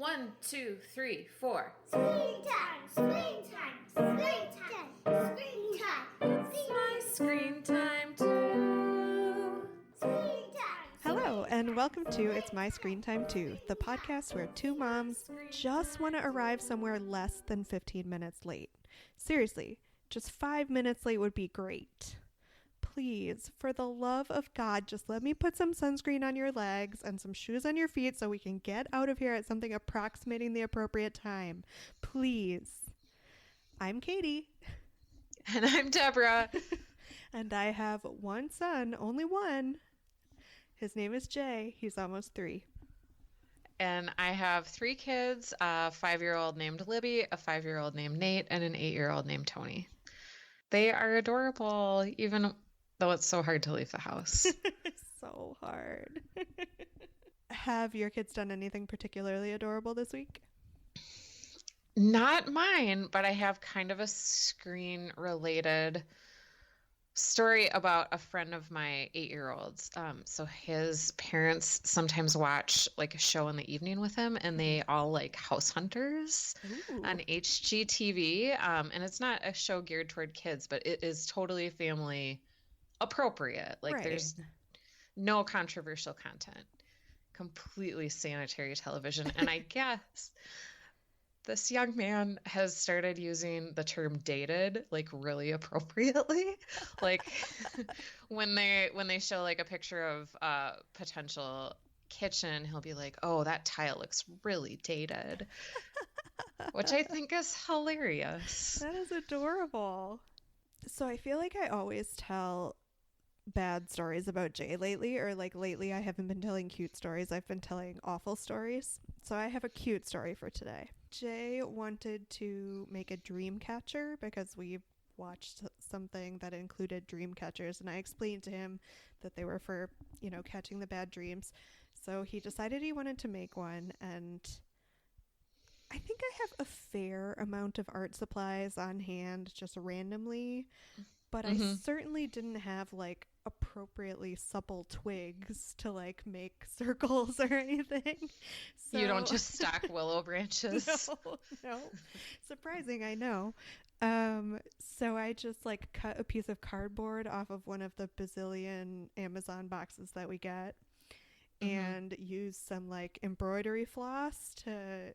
1, 2, 3, 4. Screen time, screen time, screen time, screen time. My screen time too. Screen time. Hello, and welcome to It's My Screen Time Too, the podcast where two moms just want to arrive somewhere less than 15 minutes late. Seriously, just 5 minutes late would be great. Please, for the love of God, just let me put some sunscreen on your legs and some shoes on your feet so we can get out of here at something approximating the appropriate time. Please. I'm Katie. And I'm Deborah. And I have one son, only one. His name is Jay. He's almost 3. And I have 3 kids, a 5-year-old named Libby, a 5-year-old named Nate, and an 8-year-old named Tony. They are adorable, even though it's so hard to leave the house. So hard. Have your kids done anything particularly adorable this week? Not mine, but I have kind of a screen-related story about a friend of my 8-year-old's. So his parents sometimes watch like a show in the evening with him, and they all like House Hunters on HGTV. And it's not a show geared toward kids, but it is totally family appropriate. Like Right. There's no controversial content, completely sanitary television. And I guess this young man has started using the term dated like really appropriately. Like when they show like a picture of a potential kitchen, he'll be like, "Oh, that tile looks really dated," which I think is hilarious. That is adorable. So I feel like I always tell bad stories about Jay lately, or like lately I haven't been telling cute stories. I've been telling awful stories. So I have a cute story for today. Jay wanted to make a dream catcher because we watched something that included dream catchers, and I explained to him that they were for, catching the bad dreams. So he decided he wanted to make one, and I think I have a fair amount of art supplies on hand just randomly, but I certainly didn't have like appropriately supple twigs to like make circles or anything. So You don't just stack willow branches. no. Surprising, I know. So I just like cut a piece of cardboard off of one of the bazillion Amazon boxes that we get and used some like embroidery floss to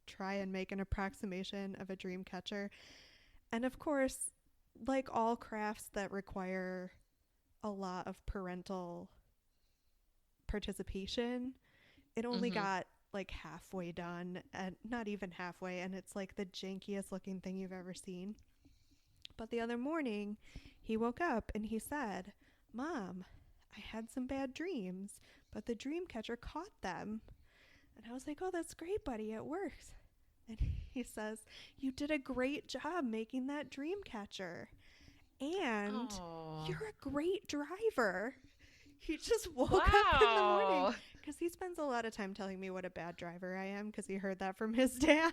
try and make an approximation of a dream catcher. And of course, like all crafts that require a lot of parental participation, it only got like halfway done, and not even halfway, and it's like the jankiest looking thing you've ever seen. But the other morning, he woke up and he said, "Mom, I had some bad dreams, but the dream catcher caught them." And I was like, "Oh, that's great, buddy. It works." And he says, "You did a great job making that dream catcher. And Aw. you're a great driver." He just woke up in the morning because he spends a lot of time telling me what a bad driver I am because he heard that from his dad.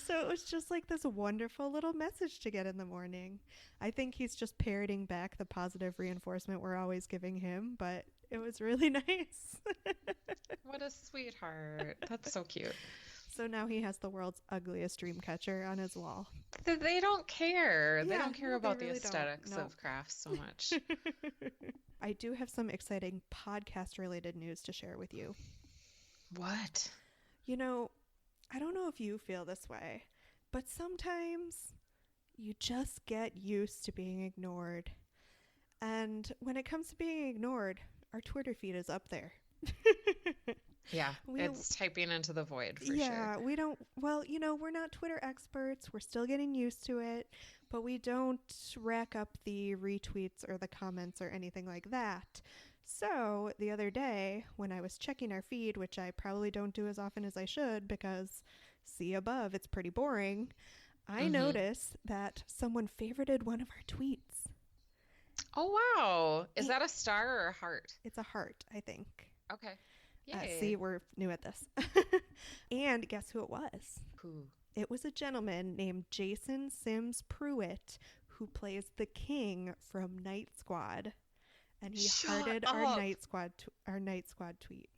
So it was just like this wonderful little message to get in the morning. I think he's just parroting back the positive reinforcement we're always giving him, but it was really nice. What a sweetheart. That's so cute. So now he has the world's ugliest dream catcher on his wall. They don't care. They Yeah, don't care no, about they the really don't. aesthetics No. of crafts so much. I do have some exciting podcast-related news to share with you. What? I don't know if you feel this way, but sometimes you just get used to being ignored. And when it comes to being ignored, our Twitter feed is up there. Yeah, We- it's typing into the void for Yeah, sure. we don't, we're not Twitter experts. We're still getting used to it, but we don't rack up the retweets or the comments or anything like that. So the other day when I was checking our feed, which I probably don't do as often as I should because see above, it's pretty boring, I noticed that someone favorited one of our tweets. Oh, wow. Is that a star or a heart? It's a heart, I think. Okay. Yay. See, we're new at this. And guess who it was? Who? It was a gentleman named Jason Sims Pruitt who plays the king from Night Squad, and he Shut hearted up. our Night Squad tweet.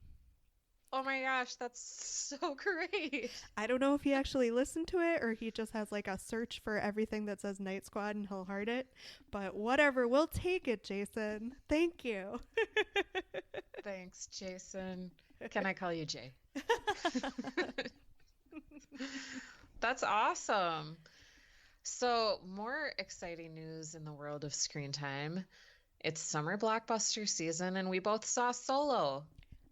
Oh my gosh, that's so great. I don't know if he actually listened to it or he just has like a search for everything that says Night Squad and he'll heart it. But whatever, we'll take it, Jason. Thank you. Thanks, Jason. Can I call you Jay? That's awesome. So, more exciting news in the world of screen time. It's summer blockbuster season, and we both saw Solo.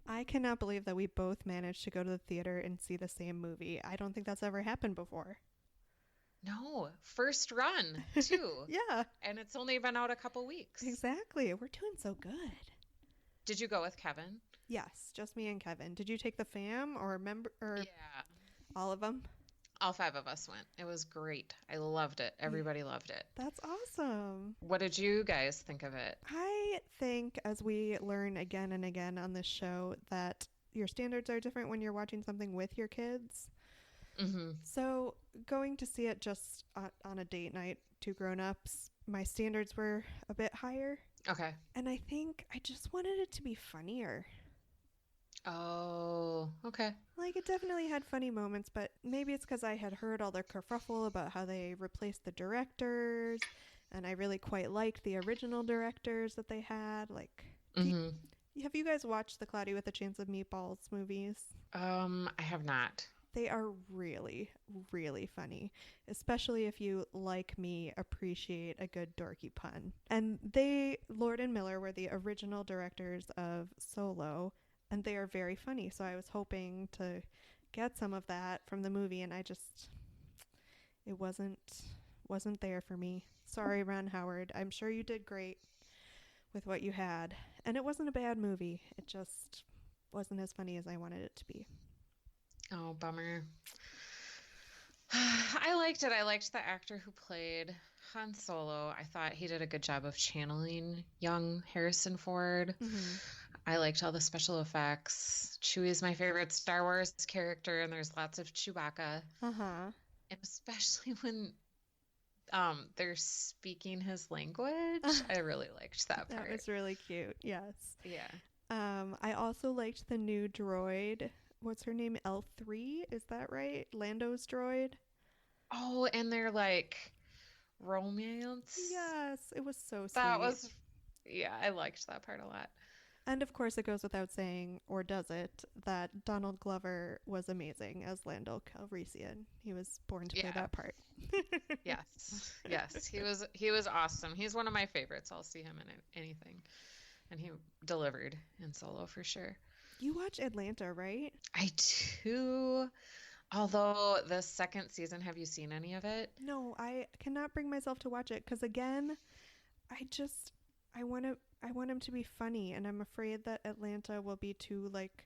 I cannot believe that we both managed to go to the theater and see the same movie. I don't think that's ever happened before. No, first run, too. Yeah, And it's only been out a couple weeks. exactly. We're doing so good. Did you go with Kevin? Yes, just me and Kevin. Did you take the fam or member or Yeah. all of them? All 5 of us went. It was great. I loved it. Everybody loved it. That's awesome. What did you guys think of it? I think, as we learn again and again on this show, that your standards are different when you're watching something with your kids. Mm-hmm. So, going to see it just on a date night, two grown-ups, my standards were a bit higher. Okay. And I think I just wanted it to be funnier. Oh, okay. Like, it definitely had funny moments, but maybe it's because I had heard all the kerfuffle about how they replaced the directors, and I really quite liked the original directors that they had. Like, Mm-hmm. have you guys watched the Cloudy with a Chance of Meatballs movies? I have not. They are really, really funny, especially if you, like me, appreciate a good dorky pun. And Lord and Miller, were the original directors of Solo, and they are very funny. So I was hoping to get some of that from the movie, and it wasn't there for me. Sorry, Ron Howard. I'm sure you did great with what you had, and it wasn't a bad movie. It just wasn't as funny as I wanted it to be. Oh, bummer. I liked it. I liked the actor who played Han Solo. I thought he did a good job of channeling young Harrison Ford. Mm-hmm. I liked all the special effects. Chewie's my favorite Star Wars character, and there's lots of Chewbacca. Uh-huh. And especially when they're speaking his language. I really liked that part. That was really cute. Yes. Yeah. I also liked the new droid. What's her name? L3? Is that right? Lando's droid? Oh, and they're like romance. Yes, it was so sweet. That was, yeah, I liked that part a lot. And of course, it goes without saying, or does it, that Donald Glover was amazing as Lando Calrissian. He was born to play Yeah. that part. Yes. Yes. He was awesome. He's one of my favorites. I'll see him in anything. And he delivered in Solo for sure. You watch Atlanta, right? I I do. Although the second season, have you seen any of it? No, I cannot bring myself to watch it because again, I want him to be funny, and I'm afraid that Atlanta will be too like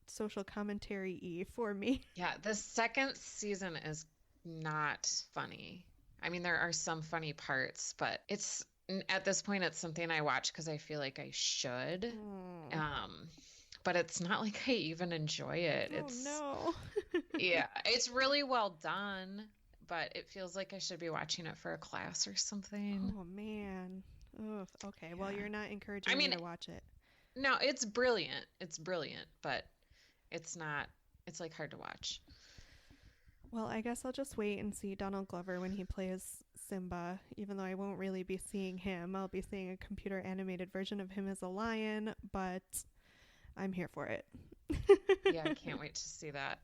social commentary-y for me. Yeah, the second season is not funny. I mean, there are some funny parts, but at this point, it's something I watch because I feel like I should. But it's not like I even enjoy it. It's no. yeah, it's really well done, but it feels like I should be watching it for a class or something. Oh man. Ugh, okay, well, Yeah. you're not encouraging me to watch it. No, it's brilliant. It's brilliant, but it's not, it's like hard to watch. Well, I guess I'll just wait and see Donald Glover when he plays Simba, even though I won't really be seeing him. I'll be seeing a computer animated version of him as a lion, but I'm here for it. Yeah, I can't wait to see that.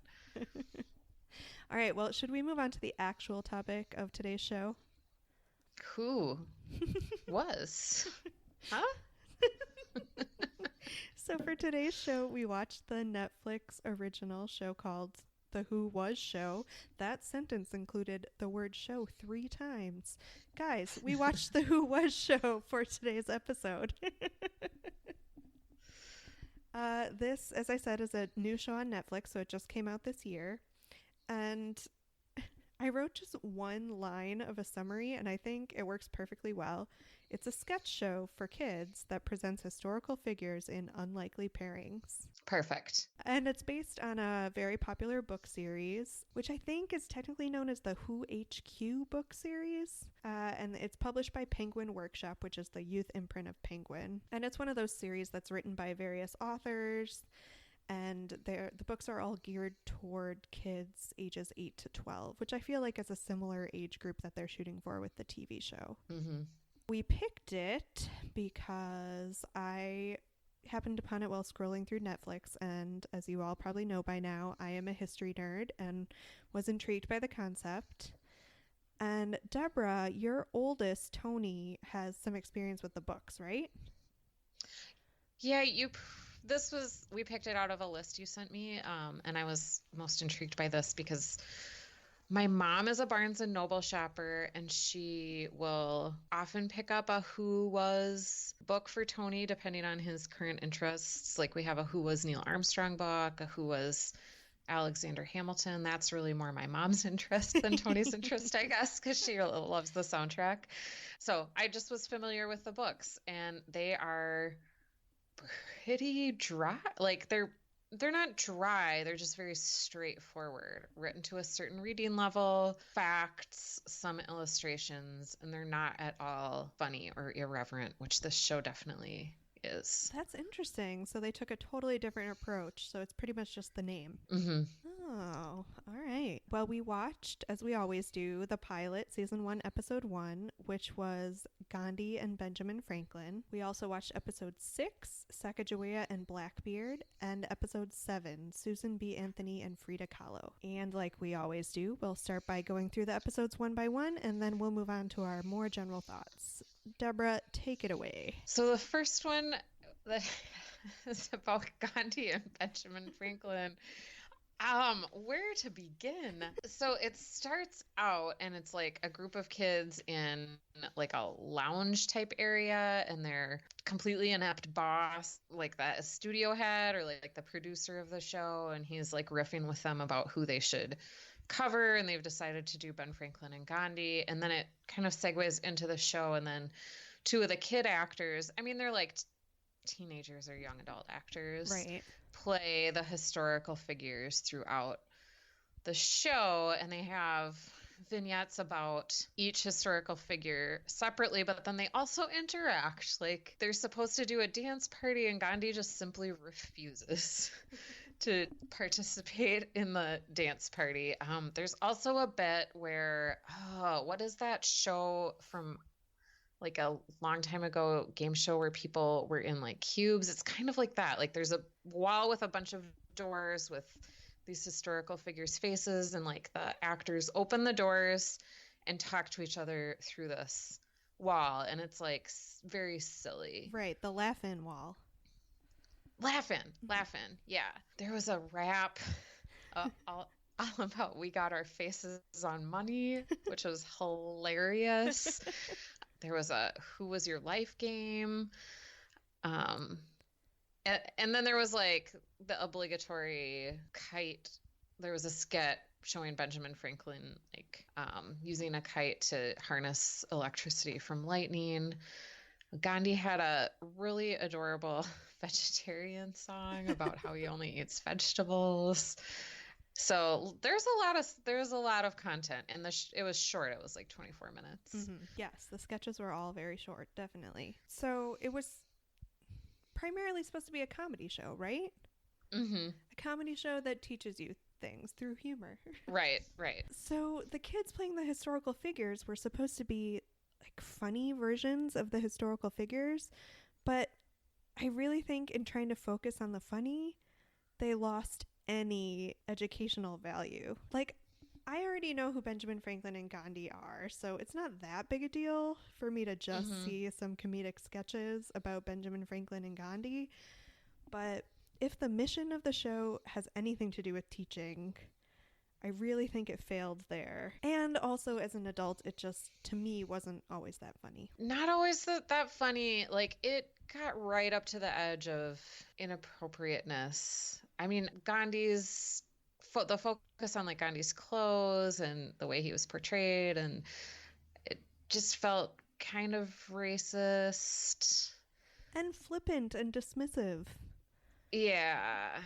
All right, well, should we move on to the actual topic of today's show? Who was? Huh? So for today's show, we watched the Netflix original show called The Who Was Show. That sentence included the word show 3 times. Guys, we watched The Who Was Show for today's episode. This, as I said, is a new show on Netflix, so it just came out this year. And I wrote just one line of a summary, and I think it works perfectly well. It's a sketch show for kids that presents historical figures in unlikely pairings. Perfect. And it's based on a very popular book series, which I think is technically known as the Who HQ book series. And it's published by Penguin Workshop, which is the youth imprint of Penguin. And it's one of those series that's written by various authors. and the books are all geared toward kids ages 8 to 12, which I feel like is a similar age group that they're shooting for with the TV show. Mm-hmm. We picked it because I happened upon it while scrolling through Netflix, and as you all probably know by now, I am a history nerd and was intrigued by the concept. And Deborah, your oldest, Tony, has some experience with the books, right? Yeah, we picked it out of a list you sent me, and I was most intrigued by this because my mom is a Barnes and Noble shopper, and she will often pick up a Who Was book for Tony depending on his current interests. Like we have a Who Was Neil Armstrong book, a Who Was Alexander Hamilton. That's really more my mom's interest than Tony's interest, I guess, because she loves the soundtrack. So I just was familiar with the books, and they are pretty dry. Like they're not dry, they're just very straightforward, written to a certain reading level, facts, some illustrations, and they're not at all funny or irreverent, which this show definitely is. That's interesting. So they took a totally different approach. So it's pretty much just the name. Mm-hmm. Oh, all right. Well, we watched, as we always do, the pilot, season 1, episode 1, which was Gandhi and Benjamin Franklin. We also watched episode 6, Sacagawea and Blackbeard, and episode 7, Susan B. Anthony and Frida Kahlo. And like we always do, we'll start by going through the episodes one by one, and then we'll move on to our more general thoughts. Deborah, take it away. So the first one that is about Gandhi and Benjamin Franklin. Where to begin? So it starts out and it's like a group of kids in like a lounge type area, and their completely inept boss, like that studio head or like the producer of the show, and he's like riffing with them about who they should cover, and they've decided to do Ben Franklin and Gandhi, and then it kind of segues into the show, and then two of the kid actors, I mean they're like teenagers or young adult actors, Right. play the historical figures throughout the show, and they have vignettes about each historical figure separately, but then they also interact. Like they're supposed to do a dance party, and Gandhi just simply refuses to participate in the dance party. There's also a bit where, what is that show from like a long time ago, game show where people were in like cubes? It's kind of like that. Like there's a wall with a bunch of doors with these historical figures' faces, and like the actors open the doors and talk to each other through this wall, and it's like very silly. Right, the laugh-in wall. Laughing. Yeah. There was a rap all about We Got Our Faces on Money, which was hilarious. There was a Who Was Your Life game. And then there was like the obligatory kite. There was a skit showing Benjamin Franklin like using a kite to harness electricity from lightning. Gandhi had a really adorable vegetarian song about how he only eats vegetables. So there's a lot of content, and it was short. It was like 24 minutes. Mm-hmm. Yes, the sketches were all very short, definitely. So it was primarily supposed to be a comedy show, right? Mm-hmm. A comedy show that teaches you things through humor. Right. So the kids playing the historical figures were supposed to be like funny versions of the historical figures, but I really think in trying to focus on the funny, they lost any educational value. Like, I already know who Benjamin Franklin and Gandhi are, so it's not that big a deal for me to just see some comedic sketches about Benjamin Franklin and Gandhi. But if the mission of the show has anything to do with teaching, I really think it failed there. And also as an adult, it just, to me, wasn't always that funny. Not always that funny. Like, it got right up to the edge of inappropriateness. I mean, Gandhi's the focus on like Gandhi's clothes and the way he was portrayed, and it just felt kind of racist and flippant and dismissive. Yeah.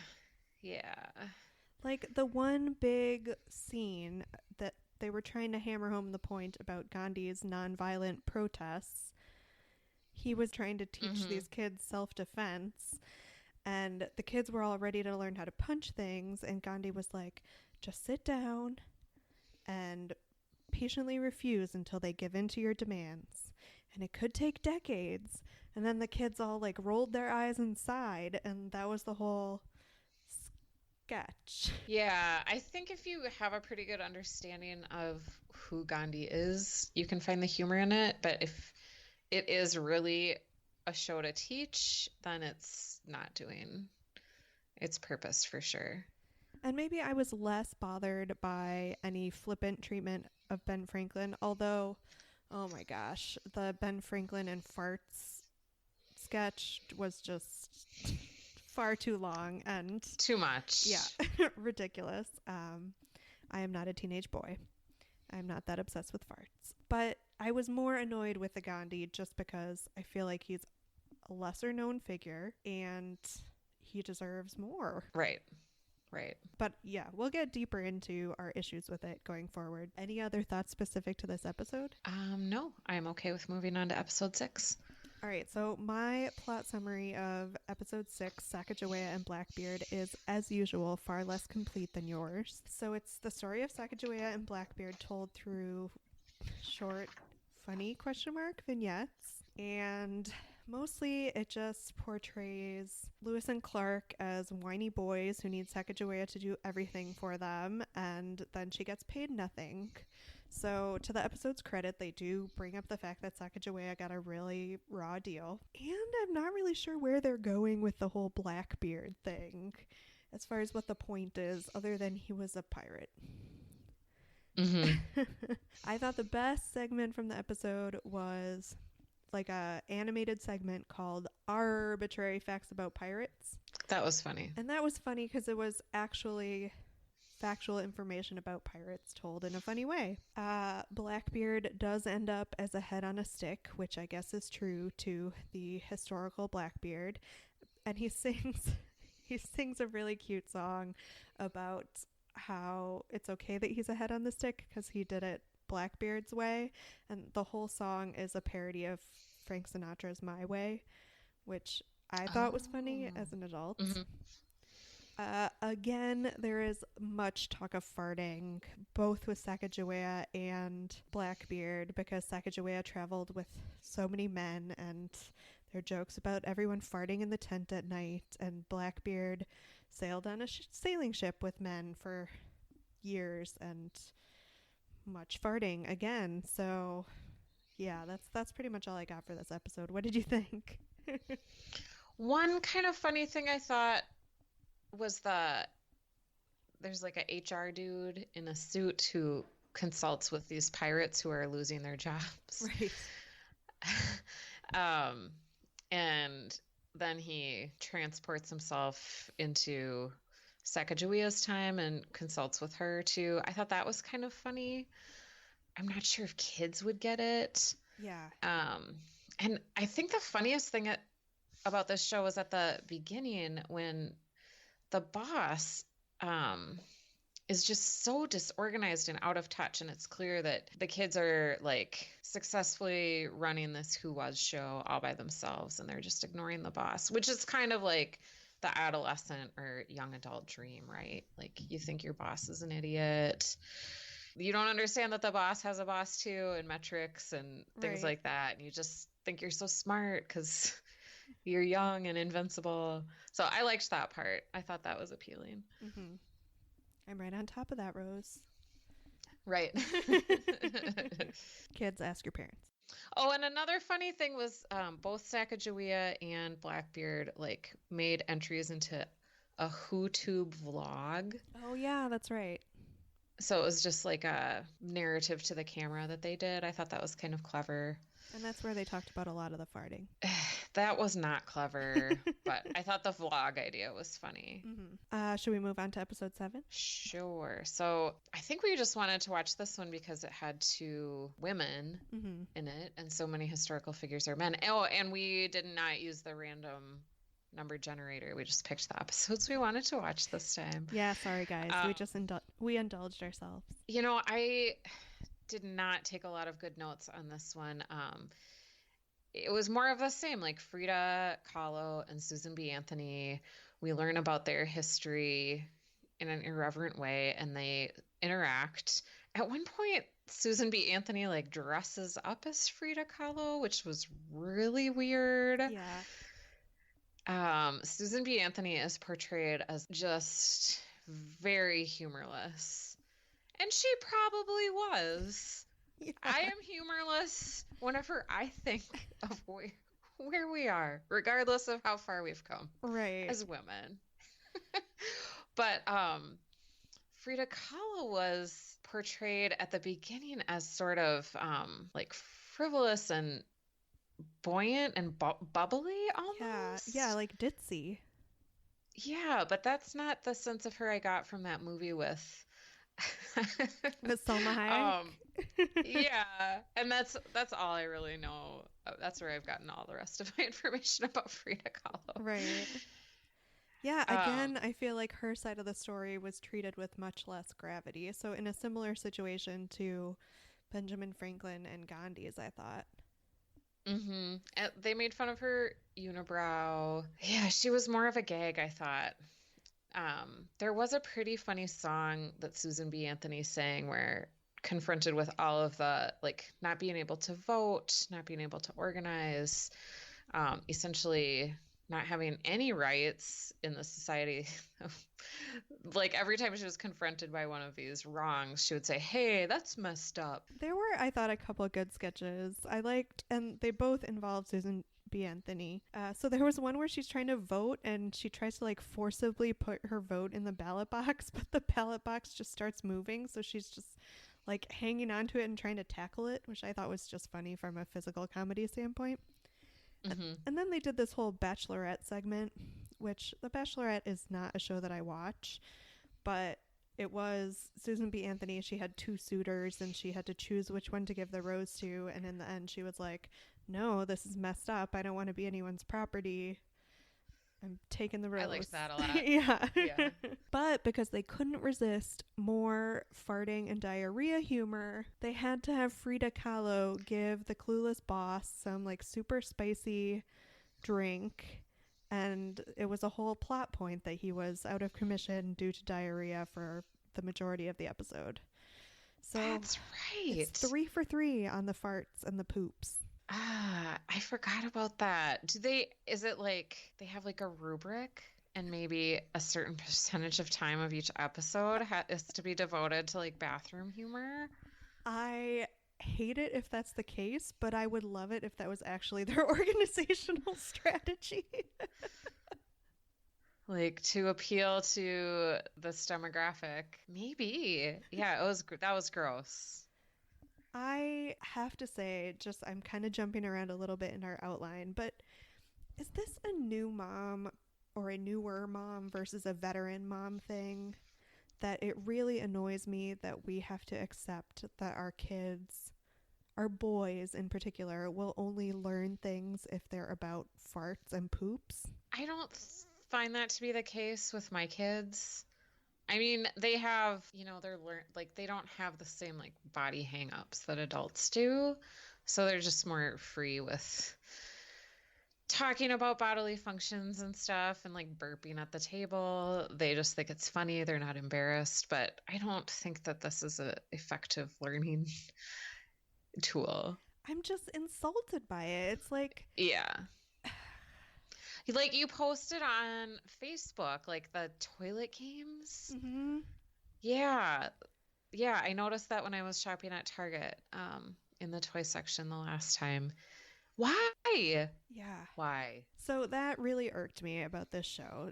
Like the one big scene that they were trying to hammer home the point about Gandhi's nonviolent protests. He was trying to teach these kids self-defense, And the kids were all ready to learn how to punch things, and Gandhi was like, just sit down and patiently refuse until they give in to your demands. And it could take decades. And then the kids all like rolled their eyes and sighed, and that was the whole sketch. Yeah, I think if you have a pretty good understanding of who Gandhi is, you can find the humor in it. But if it is really a show to teach, then it's not doing its purpose for sure. And maybe I was less bothered by any flippant treatment of Ben Franklin, although, oh my gosh, the Ben Franklin and farts sketch was just far too long and Too much. yeah, ridiculous. I am not a teenage boy. I'm not that obsessed with farts. But I was more annoyed with the Gandhi just because I feel like he's a lesser known figure and he deserves more. Right. Right. But yeah, we'll get deeper into our issues with it going forward. Any other thoughts specific to this episode? No, I'm okay with moving on to episode 6. All right, so my plot summary of episode 6, Sacagawea and Blackbeard, is, as usual, far less complete than yours. So it's the story of Sacagawea and Blackbeard told through short, funny vignettes, and mostly it just portrays Lewis and Clark as whiny boys who need Sacagawea to do everything for them, and then she gets paid nothing. So to the episode's credit, they do bring up the fact that Sacagawea got a really raw deal. And I'm not really sure where they're going with the whole Blackbeard thing, as far as what the point is, other than he was a pirate. Mm-hmm. I thought the best segment from the episode was like a animated segment called Arbitrary Facts About Pirates. That was funny. And that was funny because it was actually factual information about pirates told in a funny way. Blackbeard does end up as a head on a stick, which I guess is true to the historical Blackbeard. And he sings a really cute song about how it's okay that he's a head on the stick because he did it Blackbeard's way. And the whole song is a parody of Frank Sinatra's My Way, which I thought was funny as an adult. Mm-hmm. Again, there is much talk of farting, both with Sacagawea and Blackbeard, because Sacagawea traveled with so many men, and there are jokes about everyone farting in the tent at night, and Blackbeard sailed on a sailing ship with men for years, and much farting again. So, yeah, that's pretty much all I got for this episode. What did you think? One kind of funny thing I thought was there's like a HR dude in a suit who consults with these pirates who are losing their jobs. Right. And then he transports himself into Sacagawea's time and consults with her too. I thought that was kind of funny. I'm not sure if kids would get it. Yeah. And I think the funniest thing about this show was at the beginning when the boss is just so disorganized and out of touch, and it's clear that the kids are like successfully running this Who Was show all by themselves, and they're just ignoring the boss, which is kind of like the adolescent or young adult dream, right? Like you think your boss is an idiot. You don't understand that the boss has a boss too, and metrics and things like that, and you just think you're so smart because you're young and invincible. So I liked that part. I thought that was appealing. Mm-hmm. I'm right on top of that, Rose. Right. Kids, ask your parents. Oh, and another funny thing was both Sacagawea and Blackbeard like made entries into a WhoTube vlog. Oh yeah, that's right. So it was just like a narrative to the camera that they did. I thought that was kind of clever. And that's where they talked about a lot of the farting. That was not clever, but I thought the vlog idea was funny. Mm-hmm. Should we move on to episode 7? Sure. So I think we just wanted to watch this one because it had 2 women in it, and so many historical figures are men. Oh, and we did not use the random number generator. We just picked the episodes we wanted to watch this time. Yeah, sorry guys. We indulged ourselves. You know, I did not take a lot of good notes on this one. it was more of the same, like Frida Kahlo and Susan B. Anthony. We learn about their history in an irreverent way, and they interact. At one point, Susan B. Anthony like dresses up as Frida Kahlo, which was really weird. Yeah. Susan B. Anthony is portrayed as just very humorless, and she probably was. Yeah. I am humorless whenever I think of where we are, regardless of how far we've come Right. as women. But Frida Kahlo was portrayed at the beginning as sort of like frivolous and buoyant and bubbly Yeah. almost. Yeah, like ditzy. Yeah, but that's not the sense of her I got from that movie with With Selma Hayek. yeah, and that's all I really know. That's where I've gotten all the rest of my information about Frida Kahlo. Right. Yeah, again, I feel like her side of the story was treated with much less gravity. So in a similar situation to Benjamin Franklin and Gandhi's, I thought. Mm-hmm. They made fun of her unibrow. Yeah, she was more of a gag, I thought. There was a pretty funny song that Susan B. Anthony sang where confronted with all of the like not being able to vote, not being able to organize, essentially not having any rights in the society. Like every time she was confronted by one of these wrongs, she would say, "Hey, that's messed up." There were, I thought, a couple of good sketches I liked, and they both involved Susan B. Anthony. So there was one where she's trying to vote, and she tries to like forcibly put her vote in the ballot box, but the ballot box just starts moving, so she's just like hanging onto it and trying to tackle it, which I thought was just funny from a physical comedy standpoint. Mm-hmm. And then they did this whole Bachelorette segment, which The Bachelorette is not a show that I watch, but it was Susan B. Anthony. She had two suitors and she had to choose which one to give the rose to. And in the end, she was like, "No, this is messed up. I don't want to be anyone's property. I'm taking the rose." I liked that a lot. Yeah. Yeah. But because they couldn't resist more farting and diarrhea humor, they had to have Frida Kahlo give the clueless boss some like super spicy drink. And it was a whole plot point that he was out of commission due to diarrhea for the majority of the episode. So That's right. it's 3 for 3 on the farts and the poops. I forgot about that. Is it like they have like a rubric and maybe a certain percentage of time of each episode is to be devoted to like bathroom humor? I hate it if that's the case, but I would love it if that was actually their organizational strategy. Like to appeal to this demographic. Maybe. Yeah, that was gross. I have to say, just I'm kind of jumping around a little bit in our outline, but is this a new mom or a newer mom versus a veteran mom thing? That it really annoys me that we have to accept that our kids, our boys in particular, will only learn things if they're about farts and poops. I don't find that to be the case with my kids. I mean, they have, they don't have the same like body hang-ups that adults do. So they're just more free with talking about bodily functions and stuff and like burping at the table. They just think it's funny. They're not embarrassed, but I don't think that this is an effective learning tool. I'm just insulted by it. It's like, yeah. Like you posted on Facebook, like the toilet games. mm-hmm. Yeah. Yeah, I noticed that when I was shopping at Target, in the toy section the last time. Why? Yeah. Why? So that really irked me about this show.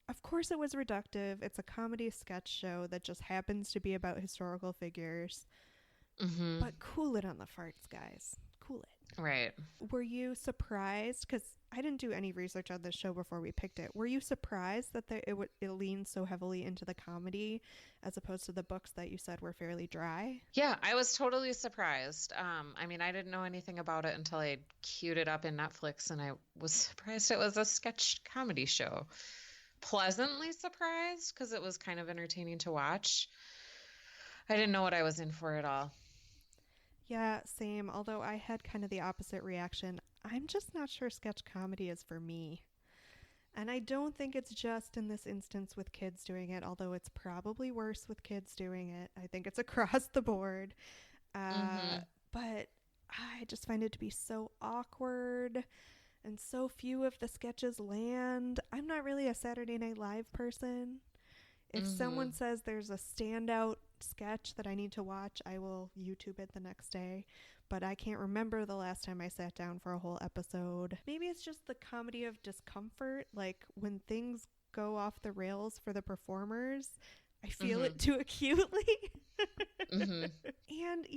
Of course it was reductive. It's a comedy sketch show that just happens to be about historical figures. Mm-hmm. But cool it on the farts, guys. Cool it. Right. Were you surprised? Because I didn't do any research on this show before we picked it. Were you surprised that it leaned so heavily into the comedy as opposed to the books that you said were fairly dry? Yeah, I was totally surprised. I mean, I didn't know anything about it until I queued it up in Netflix, and I was surprised it was a sketch comedy show. Pleasantly surprised because it was kind of entertaining to watch. I didn't know what I was in for at all. Yeah, same. Although I had kind of the opposite reaction. I'm just not sure sketch comedy is for me. And I don't think it's just in this instance with kids doing it, although it's probably worse with kids doing it. I think it's across the board. Uh, Mm-hmm. but I just find it to be so awkward and so few of the sketches land. I'm not really a Saturday Night Live person. If Mm-hmm. someone says there's a standout sketch that I need to watch, I will YouTube it the next day. But I can't remember the last time I sat down for a whole episode. Maybe it's just the comedy of discomfort. Like when things go off the rails for the performers, I feel Mm-hmm. it too acutely. Mm-hmm. And,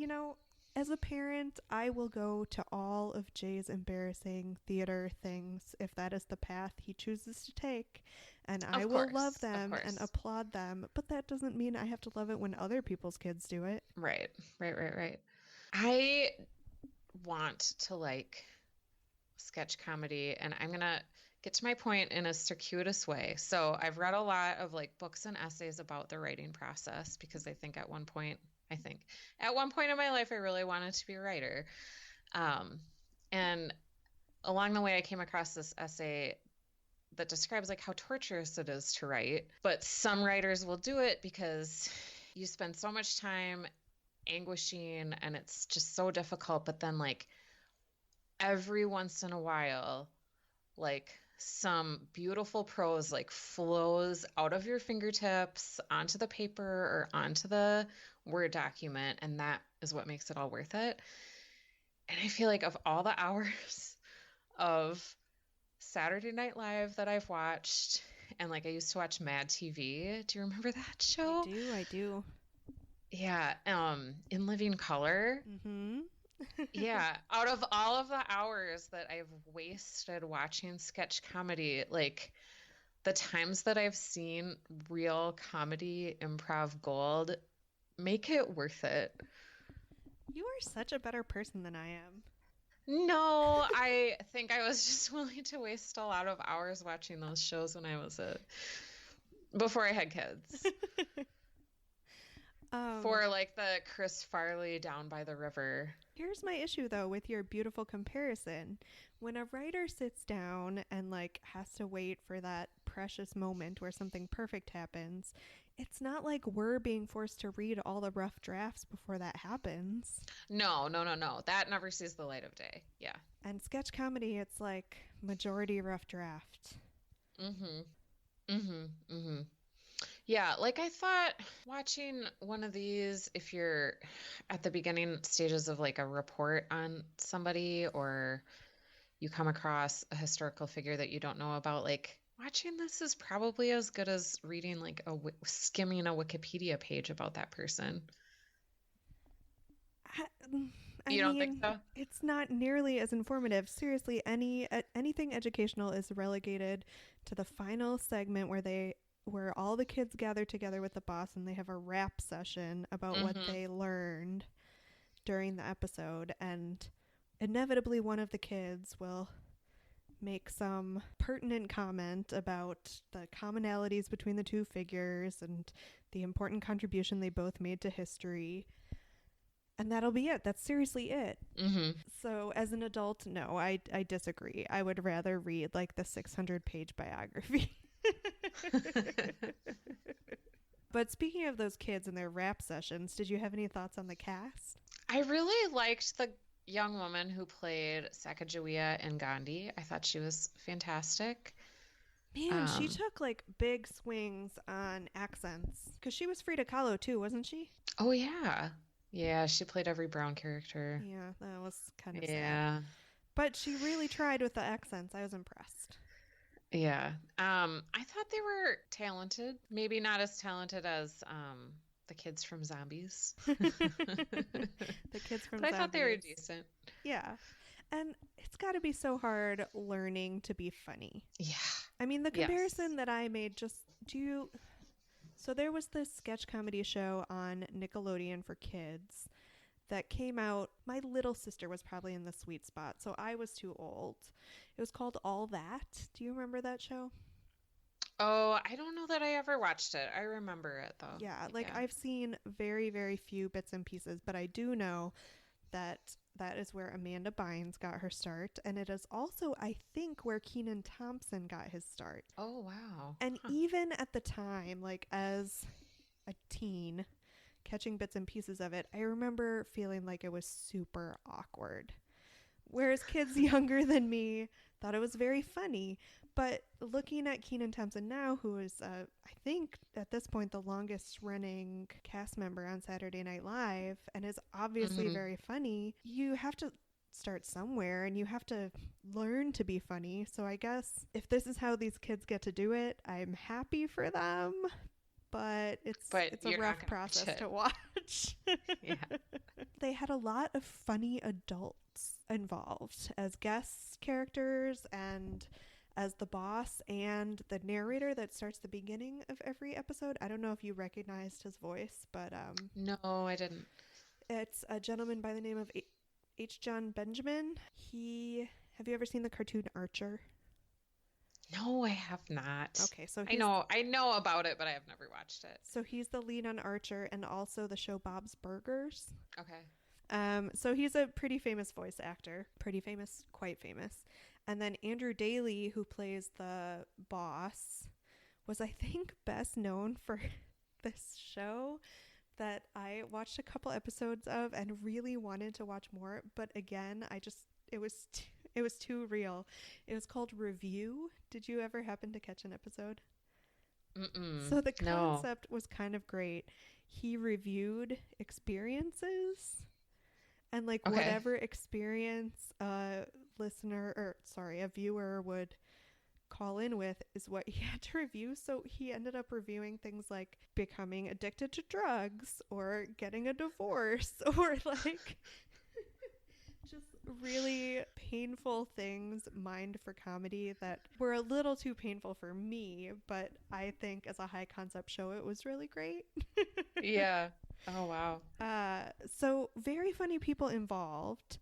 as a parent, I will go to all of Jay's embarrassing theater things if that is the path he chooses to take. And I Of will love course. Of them and course. applaud them, but that doesn't mean I have to love it when other people's kids do it. Right. Right, right, right. I want to like sketch comedy, and I'm gonna get to my point in a circuitous way. So I've read a lot of like books and essays about the writing process because I think at one point in my life I really wanted to be a writer. Um, and along the way I came across this essay that describes like how torturous it is to write. But some writers will do it because you spend so much time anguishing and it's just so difficult. But then like every once in a while, like some beautiful prose like flows out of your fingertips onto the paper or onto the Word document, and that is what makes it all worth it. And I feel like of all the hours of Saturday Night Live that I've watched, and like I used to watch Mad TV. Do you remember that I show? do, I do. Yeah, In Living Color. Mm-hmm. Yeah, out of all of the hours that I've wasted watching sketch comedy, like the times that I've seen real comedy improv gold, make it worth it. You are such a better person than I am. No, I think I was just willing to waste a lot of hours watching those shows when I was before I had kids. um, For like the Chris Farley Down by the River. Here's my issue though with your beautiful comparison. When a writer sits down and like has to wait for that precious moment where something perfect happens, it's not like we're being forced to read all the rough drafts before that happens. No, no, no, no. That never sees the light of day. Yeah. And sketch comedy, it's like majority rough draft. Mm-hmm. Mm-hmm. Mm-hmm. Yeah, like I thought watching one of these, if you're at the beginning stages of like a report on somebody or you come across a historical figure that you don't know about, like watching this is probably as good as reading like skimming a Wikipedia page about that person. I, I You don't think mean, so? it's not nearly as informative. Seriously, anything educational is relegated to the final segment where all the kids gather together with the boss and they have a rap session about what Mm-hmm. they learned during the episode, and inevitably one of the kids will make some pertinent comment about the commonalities between the two figures and the important contribution they both made to history. And that'll be it. That's seriously it. Mm-hmm. So, as an adult, no, I disagree. I would rather read like the 600-page biography. But speaking of those kids and their rap sessions, did you have any thoughts on the cast? I really liked the young woman who played Sacagawea in Gandhi. I thought she was fantastic. Man, she Um, took like big swings on accents because she was Frida Kahlo too, wasn't she? oh yeah. Yeah, she played every Brown character. Yeah, that was kind of sad. Yeah. But she really tried with the accents. I was impressed. Yeah. I thought they were talented. Maybe not as talented as the kids from Zombies. The kids from But I thought they were Zombies. decent. Yeah. And it's got to be so hard learning to be funny. Yeah. I mean, the Yes. comparison that I made just do you so there was this sketch comedy show on Nickelodeon for kids that came out. My little sister was probably in the sweet spot, so I was too old. It was called All That. Do you remember that show? Oh, I don't know that I ever watched it. I remember it though. Yeah, like Yeah. I've seen very, very few bits and pieces, but I do know that is where Amanda Bynes got her start, and it is also, I think, where Kenan Thompson got his start. Oh, wow. And even at the time, like as a teen, catching bits and pieces of it, I remember feeling like it was super awkward. Whereas kids younger than me thought it was very funny. But looking at Kenan Thompson now, who is, I think, at this point, the longest running cast member on Saturday Night Live, and is obviously very funny, you have to start somewhere and you have to learn to be funny. So I guess if this is how these kids get to do it, I'm happy for them. But it's a rough process to watch. Yeah. They had a lot of funny adults involved as guest characters and as the boss and the narrator that starts the beginning of every episode. I don't know if you recognized his voice, but No, I didn't. it's a gentleman by the name of H. John Benjamin. Have you ever seen the cartoon Archer? No, I have not. Okay, so I know about it, but I have never watched it. So he's the lead on Archer and also the show Bob's Burgers. Okay. So he's a pretty famous voice actor. Pretty famous, quite famous. And then Andrew Daly, who plays the boss, was, I think, best known for this show that I watched a couple episodes of and really wanted to watch more. But again, it was too real. It was called Review. Did you ever happen to catch an episode? Mm-mm. So the concept was kind of great. He reviewed experiences, and like whatever experience a viewer would call in with is what he had to review. So he ended up reviewing things like becoming addicted to drugs or getting a divorce or like just really painful things mined for comedy that were a little too painful for me, but I think as a high concept show it was really great. Yeah. Oh, wow. So very funny people involved.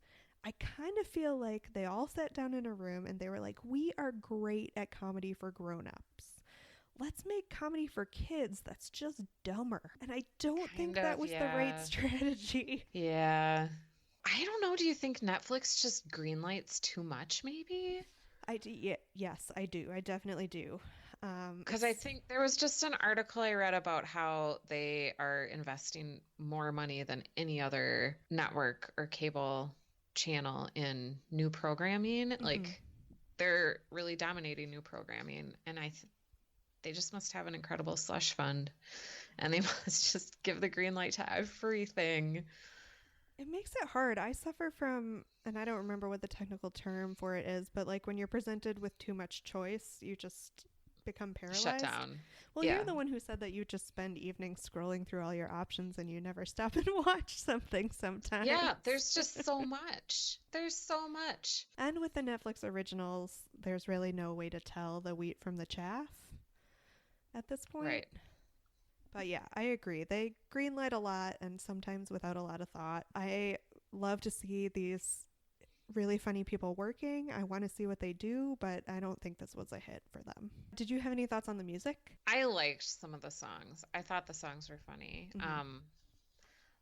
I kind of feel like they all sat down in a room and they were like, we are great at comedy for grown-ups. Let's make comedy for kids that's just dumber. And I don't think that was the right strategy. Yeah. I don't know. Do you think Netflix just greenlights too much, maybe? Yes, I do. I definitely do. Because I think there was just an article I read about how they are investing more money than any other network or cable channel in new programming. Like they're really dominating new programming, and they just must have an incredible slush fund, and they must just give the green light to everything. It makes it hard. I suffer from, and I don't remember what the technical term for it is, but like when you're presented with too much choice, you just become paralyzed. Shut down. Well, you're the one who said that you just spend evenings scrolling through all your options and you never stop and watch something sometimes. Yeah, there's just so much. There's so much. And with the Netflix originals, there's really no way to tell the wheat from the chaff at this point. Right. But yeah, I agree. They greenlight a lot and sometimes without a lot of thought. I love to see these really funny people working. I want to see what they do, but I don't think this was a hit for them. Did you have any thoughts on the music? I liked some of the songs. I thought the songs were funny.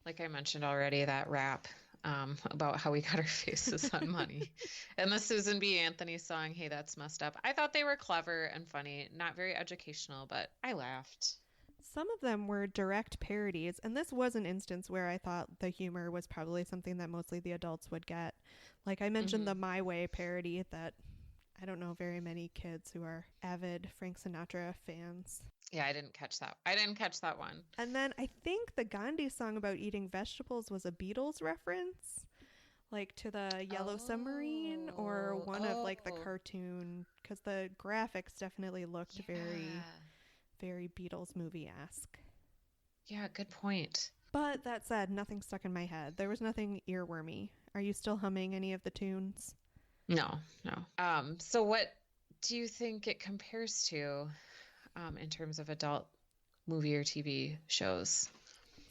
Like I mentioned already, that rap about how we got our faces on money. And the Susan B. Anthony song, Hey, That's Messed Up. I thought they were clever and funny. Not very educational, but I laughed. Some of them were direct parodies, and this was an instance where I thought the humor was probably something that mostly the adults would get. Like I mentioned the My Way parody that I don't know very many kids who are avid Frank Sinatra fans. Yeah, I didn't catch that. I didn't catch that one. And then I think the Gandhi song about eating vegetables was a Beatles reference, like to the Yellow Submarine or one of like the cartoon, because the graphics definitely looked very Beatles movie-esque. Yeah, good point. But that said, nothing stuck in my head. There was nothing earwormy. Are you still humming any of the tunes? No. So what do you think it compares to in terms of adult movie or TV shows?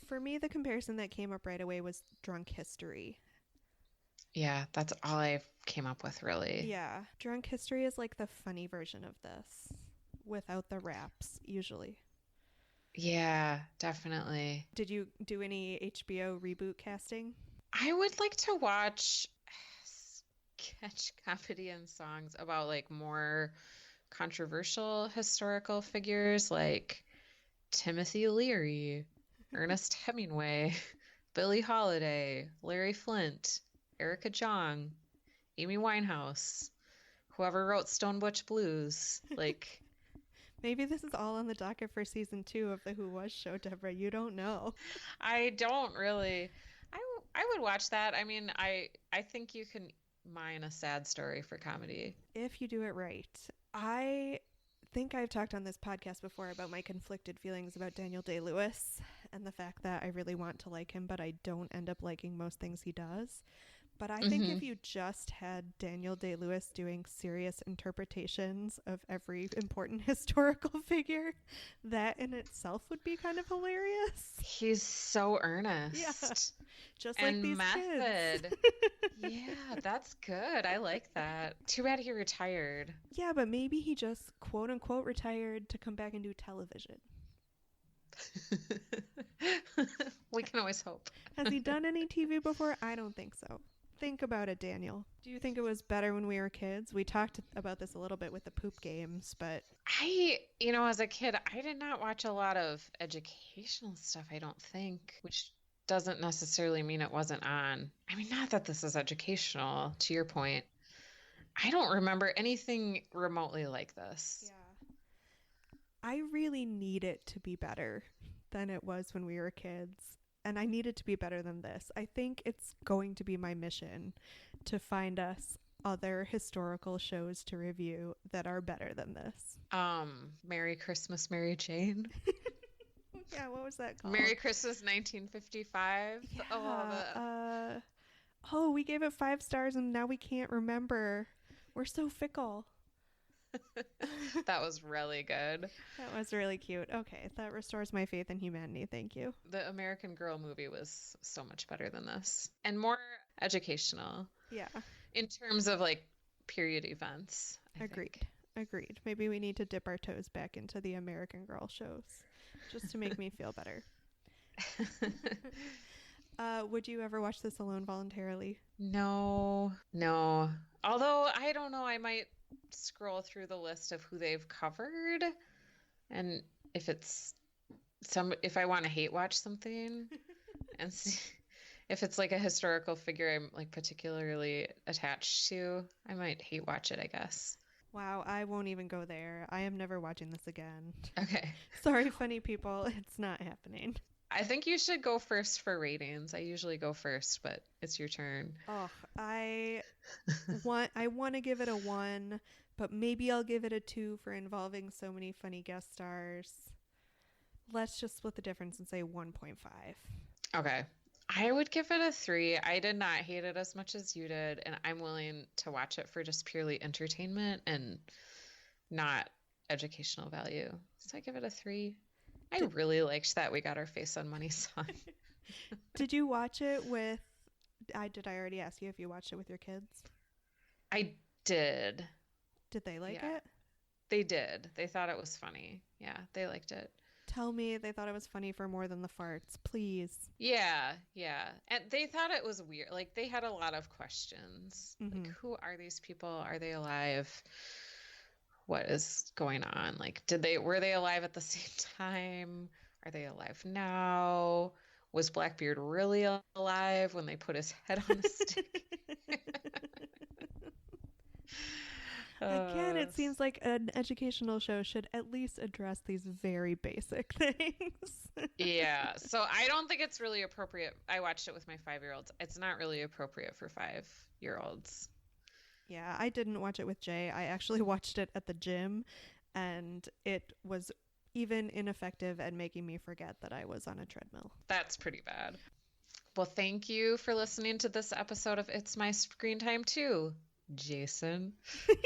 For me, the comparison that came up right away was Drunk History. Yeah, that's all I came up with, really. Yeah. Drunk History is like the funny version of this, without the raps, usually. Yeah, definitely. Did you do any HBO reboot casting? I would like to watch sketch comedy and songs about like more controversial historical figures like Timothy Leary, Ernest Hemingway, Billie Holiday, Larry Flint, Erica Jong, Amy Winehouse, whoever wrote Stone Butch Blues. Like, Maybe this is all on the docket for season 2 of the Who Was show, Deborah. You don't know. I don't really. I would watch that. I mean, I think you can mine a sad story for comedy. If you do it right. I think I've talked on this podcast before about my conflicted feelings about Daniel Day-Lewis and the fact that I really want to like him, but I don't end up liking most things he does. But I think if you just had Daniel Day-Lewis doing serious interpretations of every important historical figure, that in itself would be kind of hilarious. He's so earnest. Yeah, just and like these method. kids. Yeah, that's good. I like that. Too bad he retired. Yeah, but maybe he just quote unquote retired to come back and do television. We can always hope. Has he done any TV before? I don't think so. Think about it, Daniel. Do you think it was better when we were kids? We talked about this a little bit with the poop games, but As a kid, I did not watch a lot of educational stuff, I don't think, which doesn't necessarily mean it wasn't on. I mean, not that this is educational, to your point. I don't remember anything remotely like this. yeah. I really need it to be better than it was when we were kids. And I need it to be better than this. I think it's going to be my mission to find us other historical shows to review that are better than this. Merry Christmas, Mary Jane. Yeah, what was that called? Merry Christmas 1955. Yeah, we gave it 5 stars and now we can't remember. We're so fickle. That was really good. That was really cute. Okay, that restores my faith in humanity. Thank you. The American Girl movie was so much better than this and more educational. Yeah. In terms of like period events. I Agreed. think. Agreed. Maybe we need to dip our toes back into the American Girl shows just to make me feel better. Would you ever watch this alone voluntarily? No. Although I don't know, I might scroll through the list of who they've covered, and if I want to hate watch something and see if it's like a historical figure I'm like particularly attached to, I might hate watch it, I guess. Wow, I won't even go there. I am never watching this again. Okay. Sorry, funny people. It's not happening. I think you should go first for ratings. I usually go first, but it's your turn. Oh, I want to give it a 1, but maybe I'll give it a 2 for involving so many funny guest stars. Let's just split the difference and say 1.5. Okay. I would give it a 3. I did not hate it as much as you did, and I'm willing to watch it for just purely entertainment and not educational value. So I give it a 3. I really liked that We Got Our Face on Money song. Did you watch it with... Did I already ask you if you watched it with your kids? I did. Did they like Yeah. it? They did. They thought it was funny. Yeah, they liked it. Tell me they thought it was funny for more than the farts, please. Yeah. And they thought it was weird. Like, they had a lot of questions. Like, who are these people? Are they alive? What is going on? Like, were they alive at the same time? Are they alive now? Was Blackbeard really alive when they put his head on a stick? Again, it seems like an educational show should at least address these very basic things. Yeah, so I don't think it's really appropriate. I watched it with my 5-year-olds. It's not really appropriate for 5-year-olds. Yeah, I didn't watch it with Jay. I actually watched it at the gym, and it was even ineffective at making me forget that I was on a treadmill. That's pretty bad. Well, thank you for listening to this episode of It's My Screen Time Too, Jason.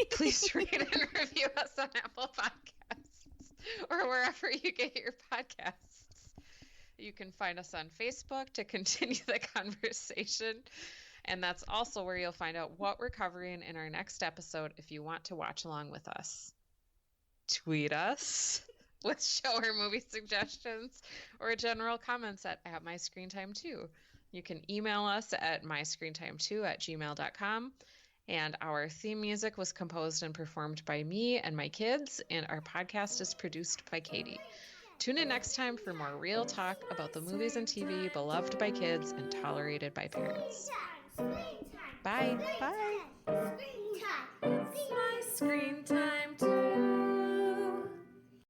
Please rate and review us on Apple Podcasts or wherever you get your podcasts. You can find us on Facebook to continue the conversation. And that's also where you'll find out what we're covering in our next episode if you want to watch along with us. Tweet us with show or movie suggestions or general comments at MyScreenTime2. You can email us at myscreentime2@gmail.com. And our theme music was composed and performed by me and my kids, and our podcast is produced by Katie. Tune in next time for more real talk about the movies and TV beloved by kids and tolerated by parents. Screen time. Bye. Bye. Screen time. My screen time.